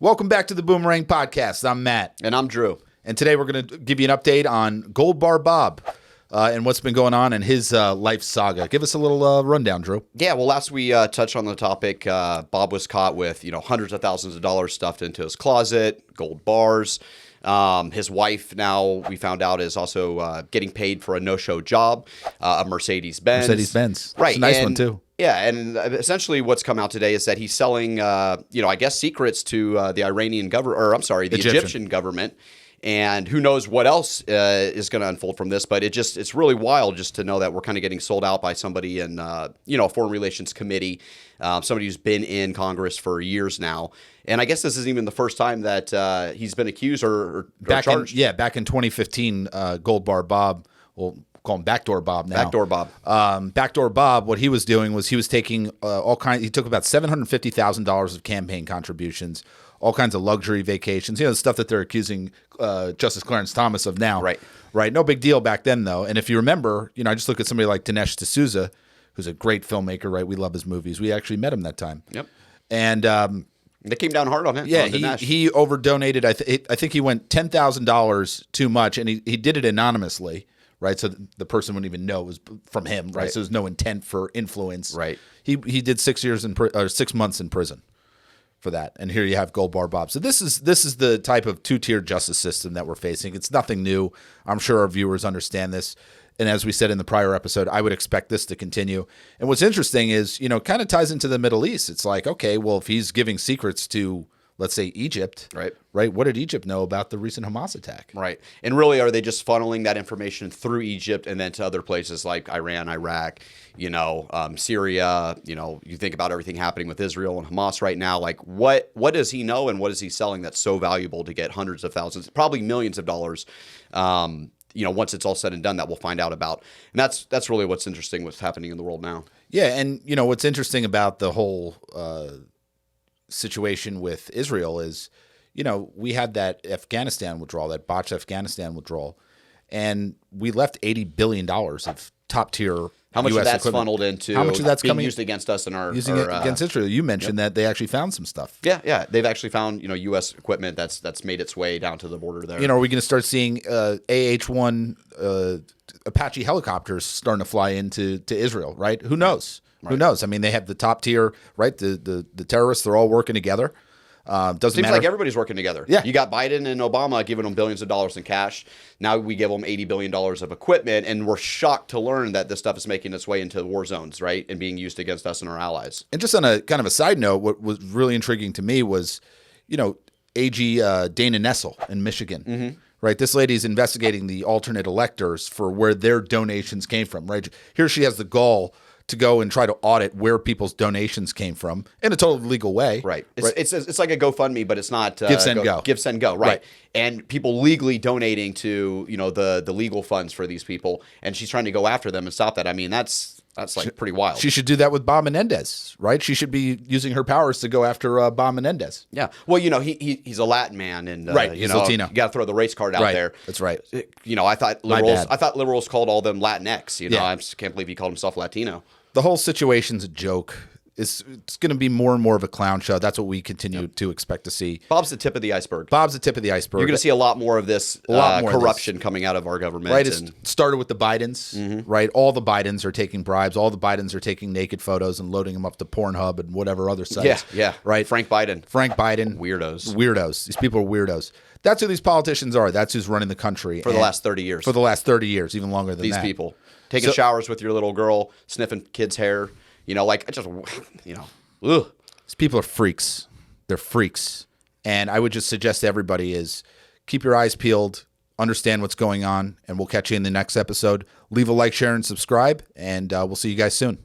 Welcome back to the Boomerang Podcast. I'm Matt. And I'm Drew. And today we're going to give you an update on Gold Bar Bob and what's been going on in his life saga. Give us a little rundown, Drew. Yeah, well, last we touched on the topic, Bob was caught with, hundreds of thousands of dollars stuffed into his closet, gold bars. His wife now, we found out, is also getting paid for a no-show job, a Mercedes-Benz. Mercedes-Benz. Right. It's a nice one, too. Yeah, and essentially what's come out today is that he's selling, I guess, secrets to the Iranian government, or I'm sorry, the Egyptian government. And who knows what else is going to unfold from this, but it's really wild just to know that we're kind of getting sold out by somebody in, a Foreign Relations Committee, somebody who's been in Congress for years now. And I guess this isn't even the first time that he's been accused or charged. Back in 2015, Gold Bar Bob, we'll call him Backdoor Bob now. Backdoor Bob. Backdoor Bob, what he was doing was he was taking he took about $750,000 of campaign contributions, all kinds of luxury vacations, the stuff that they're accusing Justice Clarence Thomas of now. Right. No big deal back then, though. And if you remember, I just look at somebody like Dinesh D'Souza, who's a great filmmaker, right? We love his movies. We actually met him that time. Yep. And they came down hard on him. Yeah, he over-donated. I think he went $10,000 too much, and he did it anonymously, right? So the person wouldn't even know it was from him, right? So there's no intent for influence. Right. He did 6 months in prison for that. And here you have Gold Bar Bob. So this is the type of two-tier justice system that we're facing. It's nothing new. I'm sure our viewers understand this. And as we said in the prior episode, I would expect this to continue. And what's interesting is, kind of ties into the Middle East. It's like, okay, well, if he's giving secrets to, let's say, Egypt, right? What did Egypt know about the recent Hamas attack? Right. And really, are they just funneling that information through Egypt and then to other places like Iran, Iraq, Syria? You think about everything happening with Israel and Hamas right now. Like, what does he know and what is he selling that's so valuable to get hundreds of thousands, probably millions of dollars? Once it's all said and done, that we'll find out about. And that's really what's interesting, what's happening in the world now. Yeah, and what's interesting about the whole situation with Israel is, we had that Afghanistan withdrawal, that botched Afghanistan withdrawal, and we left $80 billion of top tier. How much US of that's equipment. Funneled into how much of that's being coming used against us in our against Israel? You mentioned that they actually found some stuff. Yeah, they've actually found U.S. equipment that's made its way down to the border there. Are we going to start seeing AH-1 Apache helicopters starting to fly into Israel? Right? Who knows? Right. Who knows? I mean, they have the top tier, right? The terrorists, they're all working together. Seems like everybody's working together. Yeah. You got Biden and Obama giving them billions of dollars in cash. Now we give them $80 billion of equipment, and we're shocked to learn that this stuff is making its way into war zones, right, and being used against us and our allies. And just on a kind of a side note, what was really intriguing to me was, AG Dana Nessel in Michigan. Mm-hmm. Right, this lady's investigating the alternate electors for where their donations came from. Right, here she has the gall to go and try to audit where people's donations came from in a totally legal way. Right. It's like a GoFundMe, but it's not Give, Send, Go. Give, Send, Go. Right. And people legally donating to the legal funds for these people, and she's trying to go after them and stop that. I mean, that's like pretty wild. She should do that with Bob Menendez, right? She should be using her powers to go after Bob Menendez. Yeah. Well, he's a Latin man, and he's Latino. You got to throw the race card out there. That's right. I thought liberals called all them Latinx. I just can't believe he called himself Latino. The whole situation's a joke. It's going to be more and more of a clown show. That's what we continue to expect to see. Bob's the tip of the iceberg. You're going to see a lot more of this corruption coming out of our government. Right. It started with the Bidens, right? All the Bidens are taking bribes. All the Bidens are taking naked photos and loading them up to Pornhub and whatever other sites. Yeah. Right. Frank Biden. Weirdos. These people are weirdos. That's who these politicians are. That's who's running the country. For the last 30 years. For the last 30 years, even longer than that. These people. Taking showers with your little girl, sniffing kids' hair. Ugh. These people are freaks. They're freaks. And I would just suggest to everybody is keep your eyes peeled, understand what's going on, and we'll catch you in the next episode. Leave a like, share, and subscribe, and we'll see you guys soon.